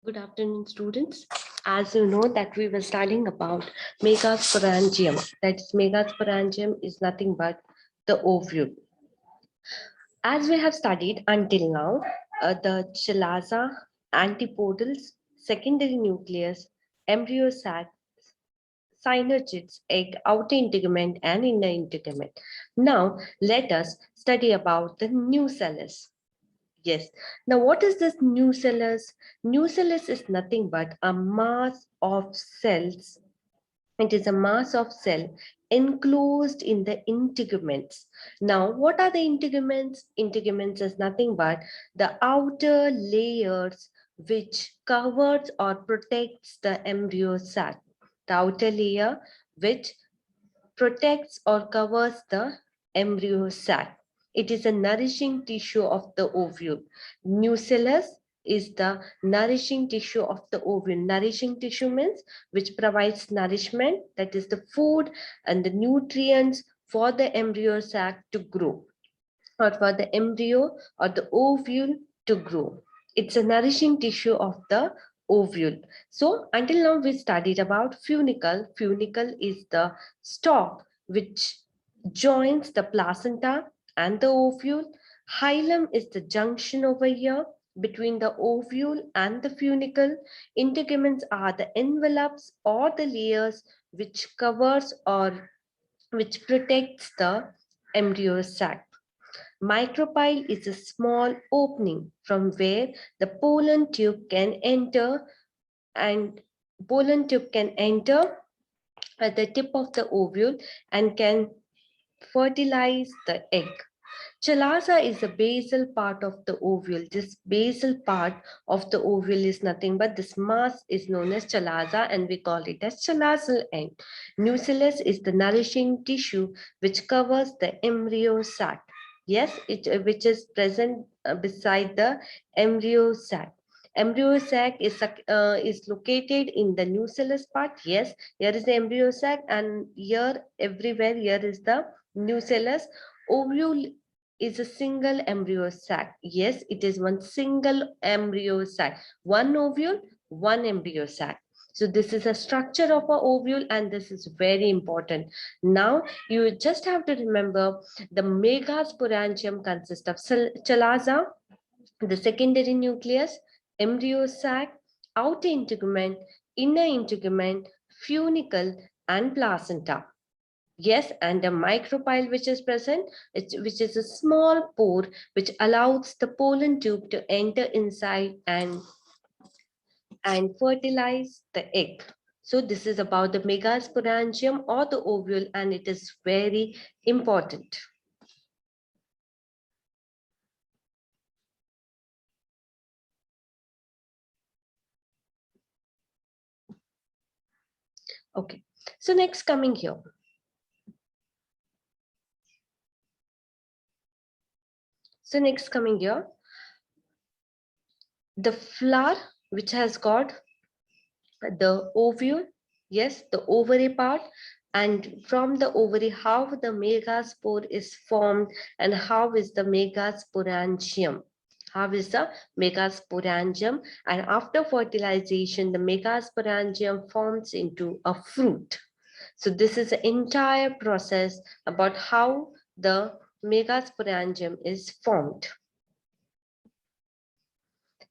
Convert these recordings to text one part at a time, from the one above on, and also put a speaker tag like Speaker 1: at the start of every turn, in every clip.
Speaker 1: Good afternoon, students. As you know that we were studying about megasporangium. That is, megasporangium is nothing but the ovule. As we have studied until now, the chalaza, antipodals, secondary nucleus, embryo sac, synergids, egg, outer integument, and inner integument. Now, let us study about the nucellus. Yes. Now, what is this nucellus? Nucellus is nothing but a mass of cells. It is a mass of cell enclosed in the integuments. Now, what are the integuments? Integuments is nothing but the outer layers which covers or protects the embryo sac. The outer layer which protects or covers the embryo sac. It is a nourishing tissue of the ovule. Nucellus is the nourishing tissue of the ovule. Nourishing tissue means which provides nourishment, that is the food and the nutrients for the embryo sac to grow, or for the embryo or the ovule to grow. It's a nourishing tissue of the ovule. So until now we studied about funicle. Funicle is the stalk which joins the placenta and the ovule. Hilum is the junction over here between the ovule and the funicle. Integuments are the envelopes or the layers which covers or which protects the embryo sac. Micropyle is a small opening from where the pollen tube can enter, and pollen tube can enter at the tip of the ovule and can fertilize the egg. Chalaza is the basal part of the ovule. This basal part of the ovule is nothing but this mass is known as chalaza, and we call it as chalazal end. Nucellus is the nourishing tissue which covers the embryo sac. Yes, which is present beside the embryo sac. Embryo sac is located in the nucellus part. Yes, here is the embryo sac, and here everywhere here is the nucellus. Ovule is a single embryo sac. Yes, it is one single embryo sac. One ovule, one embryo sac. So this is a structure of a ovule, and this is very important. Now you just have to remember the megasporangium consists of chalaza, the secondary nucleus, embryo sac, outer integument, inner integument, funicle, and placenta. Yes, and a micropyle which is present, which is a small pore which allows the pollen tube to enter inside and fertilize the egg. So this is about the megasporangium or the ovule, and it is very important. Okay, so next coming here. So next coming here, the flower which has got the ovule, yes, the ovary part, and from the ovary, how the megaspore is formed and how is the megasporangium. How is the megasporangium? And after fertilization, the megasporangium forms into a fruit. So this is the entire process about how the megasporangium is formed.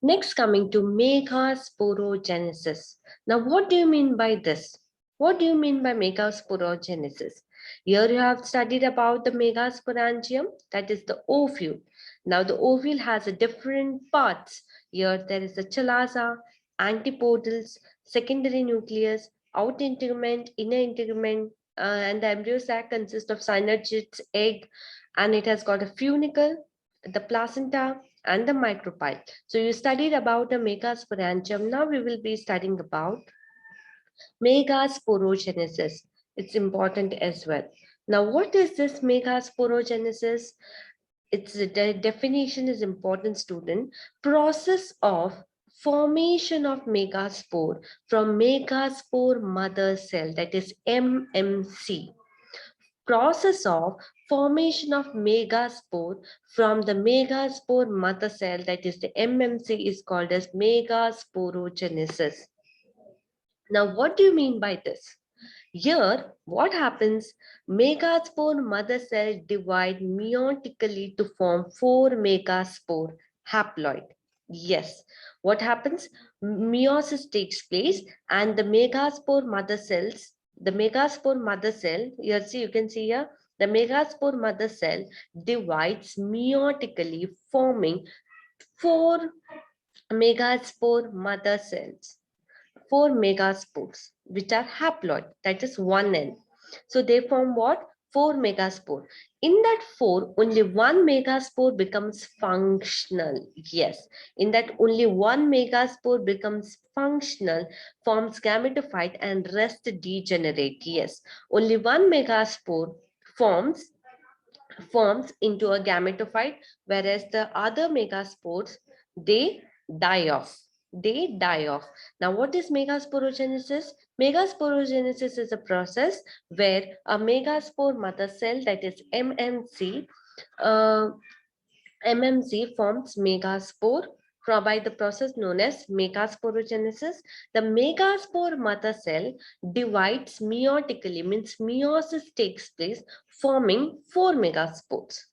Speaker 1: Next, coming to megasporogenesis. Now, what do you mean by this? What do you mean by megasporogenesis? Here you have studied about the megasporangium, that is the ovule. Now, the ovule has a different parts. Here there is the chalaza, antipodals, secondary nucleus, outer integument, inner integument, and the embryo sac consists of synergids, egg, and it has got a funicle, the placenta, and the micropyle. So you studied about the megasporangium. Now we will be studying about megasporogenesis. It's important as well. Now, what is this megasporogenesis? Its definition is important, student. Process of formation of megaspore from megaspore mother cell, that is MMC. Process of formation of megaspore from the megaspore mother cell, that is the MMC, is called as megasporogenesis. Now, what do you mean by this? Here, what happens? Megaspore mother cell divide meiotically to form 4 megaspore haploid. Yes, what happens? Meiosis takes place and the megaspore mother cells, the megaspore mother cell, here see, you can see here, the megaspore mother cell divides meiotically, forming 4 megaspore mother cells. 4 megaspores, which are haploid, that is 1N. So they form what? 4 megaspore. In that 4, only 1 megaspore becomes functional. Yes, in that only 1 megaspore becomes functional, forms gametophyte, and rest degenerate. Yes, only 1 megaspore forms into a gametophyte, whereas the other megaspores, they die off. They die off. Now, what is megasporogenesis? Megasporogenesis is a process where a megaspore mother cell, that is MMC, uh, MMC forms megaspore by the process known as megasporogenesis. The megaspore mother cell divides meiotically, means meiosis takes place, forming 4 megaspores.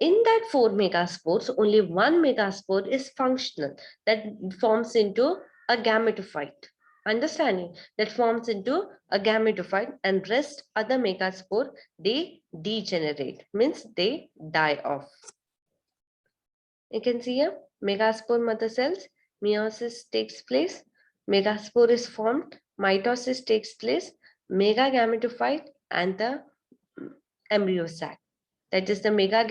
Speaker 1: In that 4 megaspores, only 1 megaspore is functional, that forms into a gametophyte. Understanding? That forms into a gametophyte, and rest other megaspore, they degenerate, means they die off. You can see here, megaspore mother cells, meiosis takes place, megaspore is formed, mitosis takes place, megagametophyte, and the embryo sac. That is the mega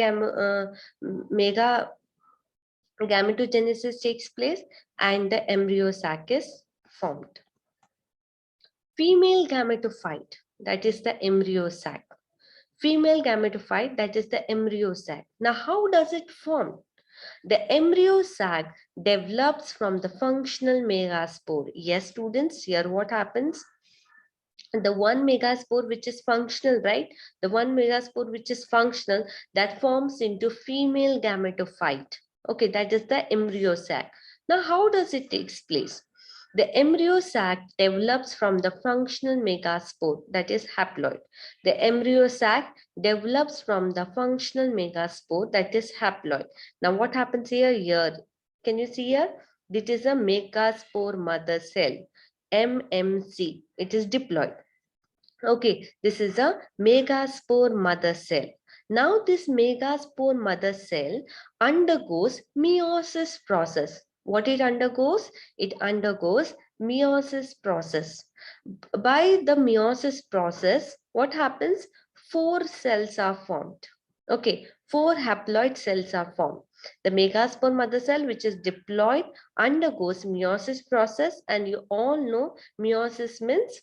Speaker 1: gametogenesis takes place, and the embryo sac is formed. Female gametophyte, that is the embryo sac. Female gametophyte, that is the embryo sac. Now, how does it form? The embryo sac develops from the functional megaspore. Yes, students, here what happens? The 1 megaspore which is functional, right? The 1 megaspore which is functional, that forms into female gametophyte. Okay, that is the embryo sac. Now, how does it take place? The embryo sac develops from the functional megaspore, that is haploid. The embryo sac develops from the functional megaspore, that is haploid. Now, what happens here? Here, can you see here? This is a megaspore mother cell, MMC. It is diploid. Okay, this is a megaspore mother cell. Now, this megaspore mother cell undergoes meiosis process. What it undergoes? It undergoes meiosis process. By the meiosis process, what happens? 4 cells are formed. Okay, 4 haploid cells are formed. The megaspore mother cell, which is diploid, undergoes meiosis process, and you all know meiosis means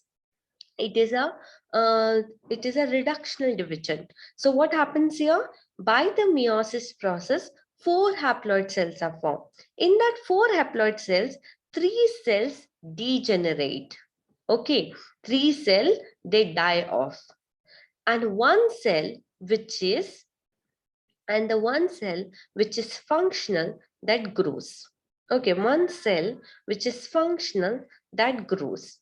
Speaker 1: it is a reductional division. So what happens here? By the meiosis process, 4 haploid cells are formed. In that 4 haploid cells, 3 cells degenerate. Okay, 3 cells, they die off, and one cell which is functional, that grows. Okay, one cell which is functional, that grows.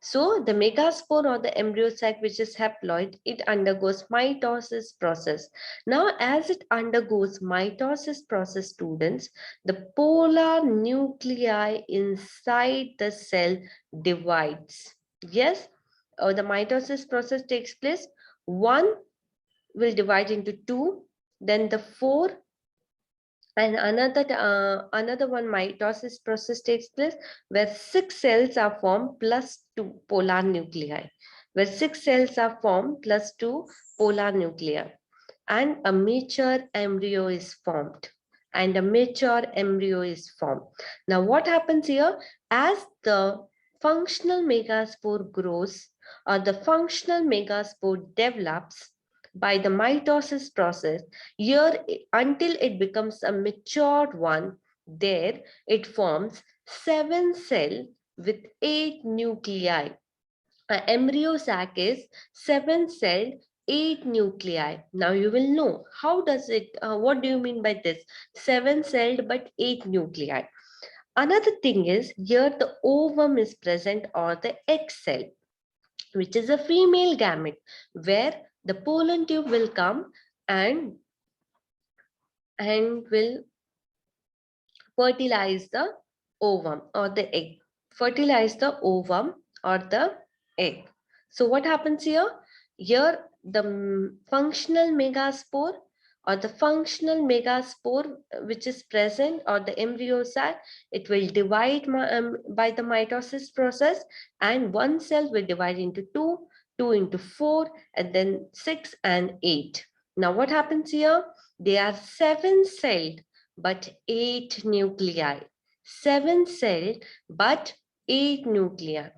Speaker 1: So the megaspore or the embryo sac, which is haploid, it undergoes mitosis process. Now, as it undergoes mitosis process, students, the polar nuclei inside the cell divides. Yes, the mitosis process takes place. One will divide into 2, then the 4, and another one mitosis process takes place, where 6 cells are formed plus 2 polar nuclei. Where 6 cells are formed plus 2 polar nuclei, and a mature embryo is formed. Now, what happens here? As the functional megaspore grows, or the functional megaspore develops by the mitosis process, here until it becomes a matured one, there it forms 7 cell with 8 nuclei. An embryo sac is 7 celled 8 nuclei. Now you will know how does it, what do you mean by this? 7-celled but 8 nuclei. Another thing is here the ovum is present or the egg cell, which is a female gamete, where the pollen tube will come and will fertilize the ovum or the egg. Fertilize the ovum or the egg. So what happens here? Here the functional megaspore or the functional megaspore which is present or the embryo sac, it will divide by the mitosis process, and one cell will divide into two, two into four, and then 6 and 8. Now what happens here? They are 7-celled but 8 nuclei. 7-celled but 8 nuclei.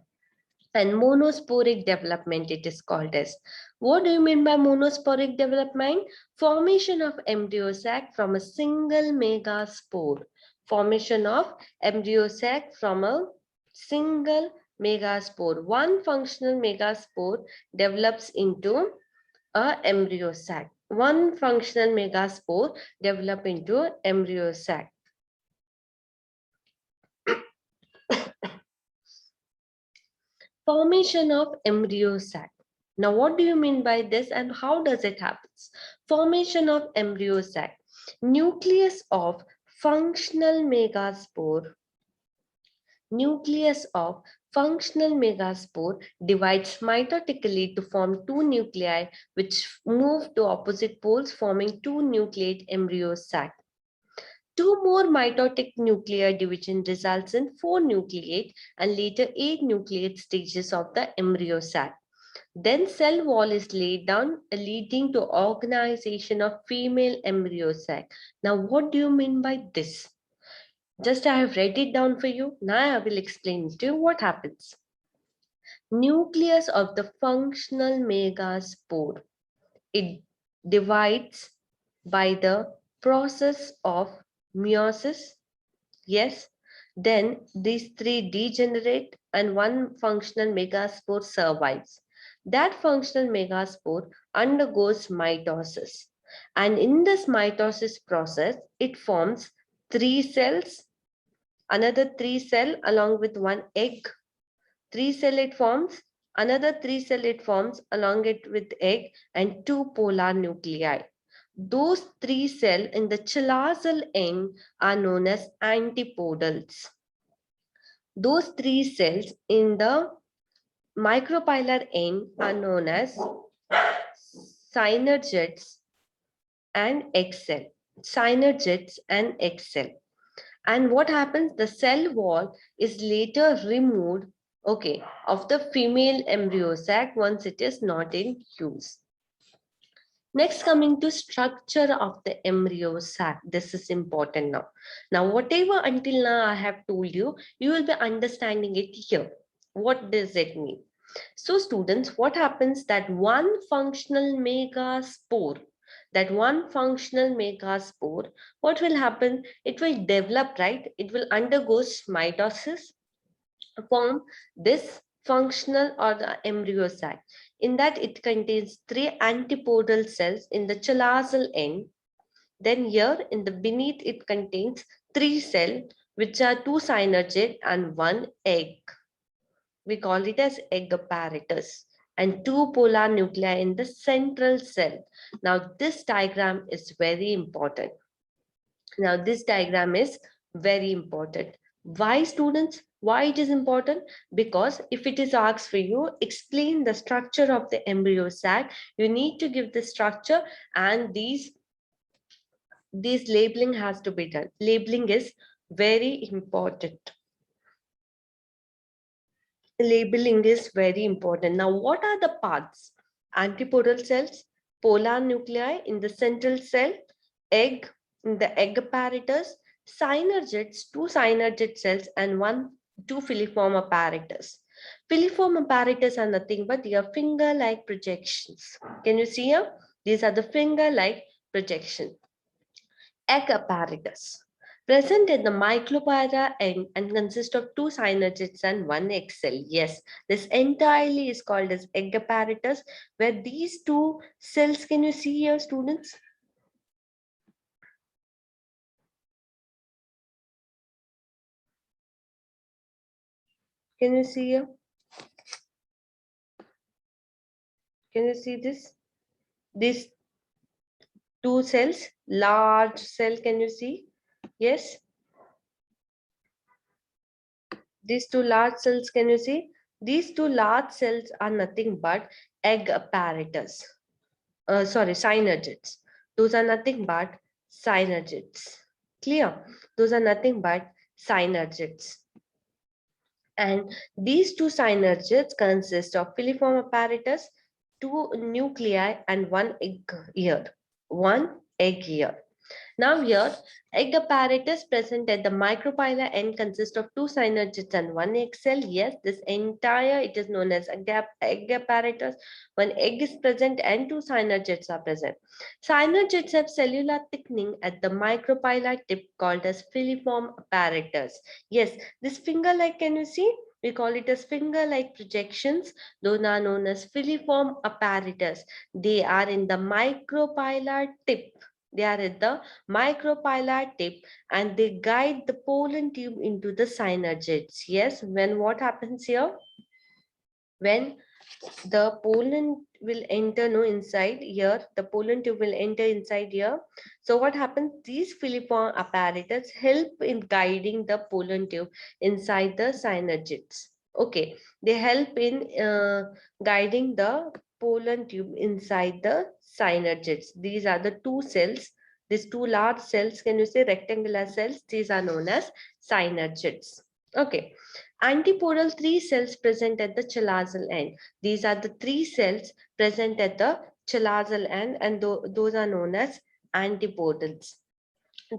Speaker 1: And monosporic development it is called as. What do you mean by monosporic development? Formation of embryo sac from a single megaspore. Formation of embryo sac from a single megaspore. One functional megaspore develops into a embryo sac. One functional megaspore develop into embryo sac. Formation of embryo sac. Now, what do you mean by this and how does it happen? Formation of embryo sac. Nucleus of functional megaspore. Nucleus of functional megaspore divides mitotically to form two nuclei which move to opposite poles, forming two nucleate embryo sac. Two more mitotic nuclear division results in 4 nucleate and later 8 nucleate stages of the embryo sac. Then cell wall is laid down, leading to organization of female embryo sac. Now, what do you mean by this? Just I have read it down for you. Now I will explain to you what happens. Nucleus of the functional megaspore. It divides by the process of meiosis. Yes. Then these three degenerate and one functional megaspore survives. That functional megaspore undergoes mitosis. And in this mitosis process, it forms 3 cells, another 3 cell along with one egg. 3 cell it forms, another 3 cell it forms along it with egg, and 2 polar nuclei. Those 3 cells in the chalazal end are known as antipodals. Those 3 cells in the micropylar end are known as synergids and egg cell. Synergids and egg cell. And what happens? The cell wall is later removed, okay, of the female embryo sac once it is not in use. Next, coming to structure of the embryo sac. This is important now. Now, whatever until now I have told you, you will be understanding it here. What does it mean? So students, what happens that one functional megaspore, what will happen? It will develop, right? It will undergo mitosis, form this functional or the embryo sac. In that it contains 3 antipodal cells in the chalazal end. Then here in the beneath it contains 3 cells which are 2 synergid and 1 egg. We call it as egg apparatus, and 2 polar nuclei in the central cell. Now this diagram is very important. Why, students? Why it is important? Because if it is asked for you, explain the structure of the embryo sac, you need to give the structure, and these labeling has to be done. Labeling is very important. Labeling is very important. Now, what are the parts? Antipodal cells, polar nuclei in the central cell, egg in the egg apparatus, synergids, 2 synergid cells, and 2 filiform apparatus. Filiform apparatus are nothing but your finger-like projections. Can you see here? These are the finger-like projection. Egg apparatus. present at the micropyra end and consist of 2 synergids and 1 egg cell. Yes, this entirely is called as egg apparatus, where these 2 cells, can you see here, students? Can you see here? Can you see this? These 2 cells, large cell, can you see? Yes. These 2 large cells, can you see? These 2 large cells are nothing but egg apparatus. Sorry, synergids. Those are nothing but synergids. Clear? Those are nothing but synergids. And these 2 synergids consist of filiform apparatus, 2 nuclei, and 1 egg ear. 1 egg ear. Now here, egg apparatus present at the micropyla end consists of 2 synergids and 1 egg cell. Yes, this entire, it is known as egg apparatus. One egg is present and 2 synergids are present. Synergids have cellular thickening at the micropyla tip called as filiform apparatus. Yes, this finger-like, can you see? We call it as finger-like projections. Those are known as filiform apparatus. They are in the micropyla tip. They are at the micropyla tip and they guide the pollen tube into the synergids. Yes, when what happens here? When the pollen will enter inside here, the pollen tube will enter inside here. So what happens? These filiform apparatus help in guiding the pollen tube inside the synergids. Okay, they help in guiding the pollen tube inside the synergids. These are the 2 cells. These 2 large cells, can you say rectangular cells? These are known as synergids. Okay. Antipodal 3 cells present at the chalazal end. These are the 3 cells present at the chalazal end, and those are known as antipodals.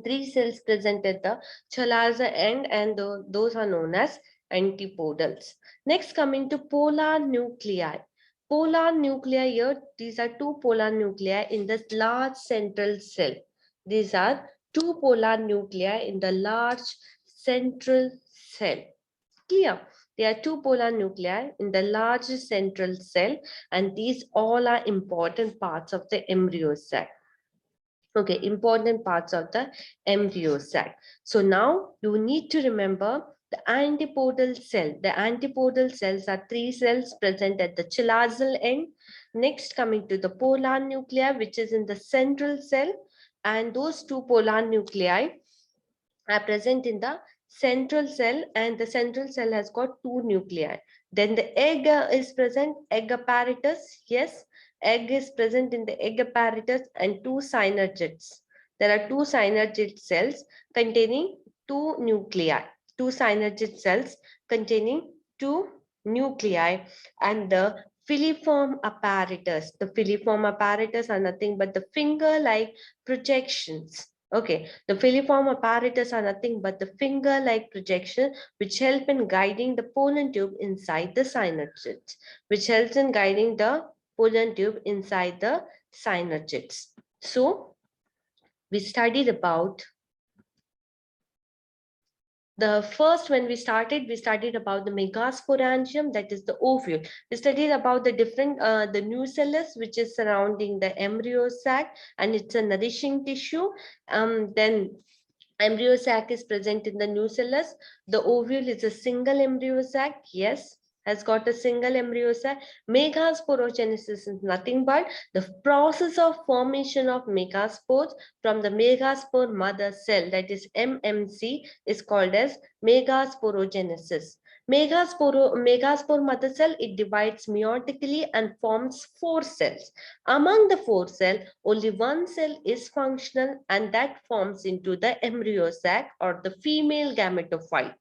Speaker 1: 3 cells present at the chalazal end, and those are known as antipodals. Next, coming to polar nuclei. Polar nuclei here, these are 2 polar nuclei in the large central cell. These are 2 polar nuclei in the large central cell. Clear? There are 2 polar nuclei in the large central cell, and these all are important parts of the embryo sac. Okay, important parts of the embryo sac. So now you need to remember the antipodal cell. The antipodal cells are 3 cells present at the chalazal end. Next, coming to the polar nuclei, which is in the central cell, and those 2 polar nuclei are present in the central cell, and the central cell has got 2 nuclei. Then the egg is present, egg apparatus. Yes, egg is present in the egg apparatus and 2 synergids. There are 2 synergid cells containing 2 nuclei. 2 synergid cells containing 2 nuclei, and the filiform apparatus. The filiform apparatus are nothing but the finger-like projections. Okay, the filiform apparatus are nothing but the finger-like projection which help in guiding the pollen tube inside the synergids, which helps in guiding the pollen tube inside the synergids. So, we studied about the first, when we studied about the megasporangium, that is the ovule. We studied about the different, the nucellus, which is surrounding the embryo sac, and it's a nourishing tissue. Then embryo sac is present in the nucellus. The ovule is a single embryo sac. Yes, has got a single embryo sac. Megasporogenesis is nothing but the process of formation of megaspores from the megaspore mother cell, that is MMC, is called as megasporogenesis. Megaspore mother cell, it divides meiotically and forms 4 cells. Among the 4 cells, only 1 cell is functional, and that forms into the embryo sac or the female gametophyte.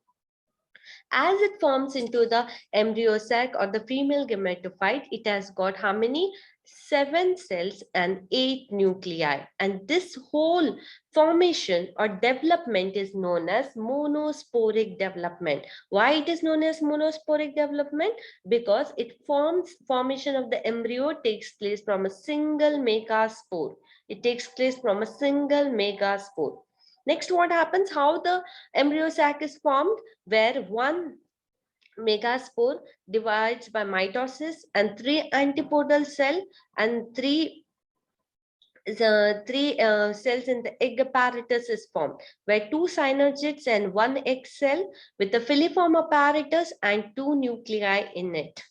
Speaker 1: As it forms into the embryo sac or the female gametophyte, it has got how many? 7 cells and 8 nuclei. And this whole formation or development is known as monosporic development. Why it is known as monosporic development? Because formation of the embryo takes place from a single megaspore. It takes place from a single megaspore. Next, what happens? How the embryo sac is formed, where one megaspore divides by mitosis and three antipodal cell and three cells in the egg apparatus is formed, where two synergids and one egg cell with the filiform apparatus and two nuclei in it.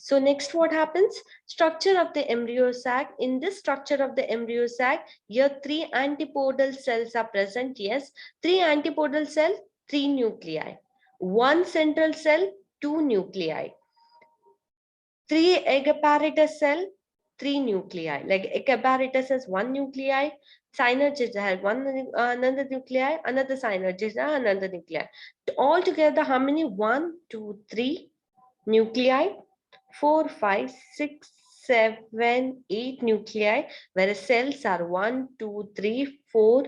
Speaker 1: So next, what happens? Structure of the embryo sac. In this structure of the embryo sac, here three antipodal cells are present. Yes, three antipodal cells, three nuclei. One central cell, two nuclei. Three egg apparatus cell, three nuclei. Like egg apparatus has one nuclei, synergids have another nuclei, another synergid another nuclei. All together, how many? 1, 2, 3 nuclei. 4, 5, 6, 7, 8 nuclei, whereas cells are 1, 2, 3, 4,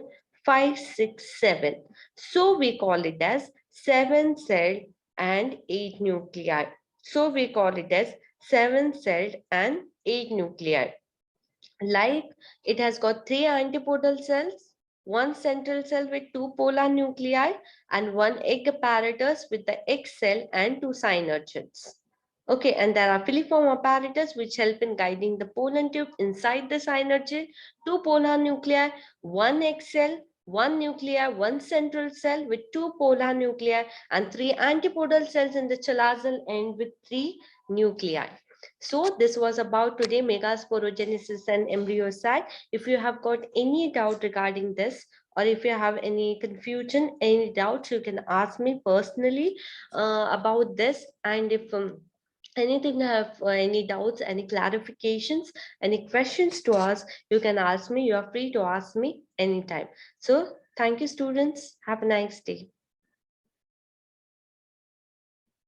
Speaker 1: 5, 6, 7. So we call it as 7-celled and 8 nuclei. So we call it as 7-celled and 8 nuclei. Like it has got three antipodal cells, one central cell with two polar nuclei, and one egg apparatus with the egg cell and two synergids. Okay, and there are filiform apparatus which help in guiding the pollen tube inside the synergid, two polar nuclei, one egg cell, one nuclei, one central cell with two polar nuclei, and three antipodal cells in the chalazal end with three nuclei. So this was about today megasporogenesis and embryo sac. If you have got any doubt regarding this, or if you have any confusion, any doubts, you can ask me personally about this. And if anything have any doubts, any clarifications, any questions to ask, you can ask me. You are free to ask me anytime. So thank you, students. Have a nice day.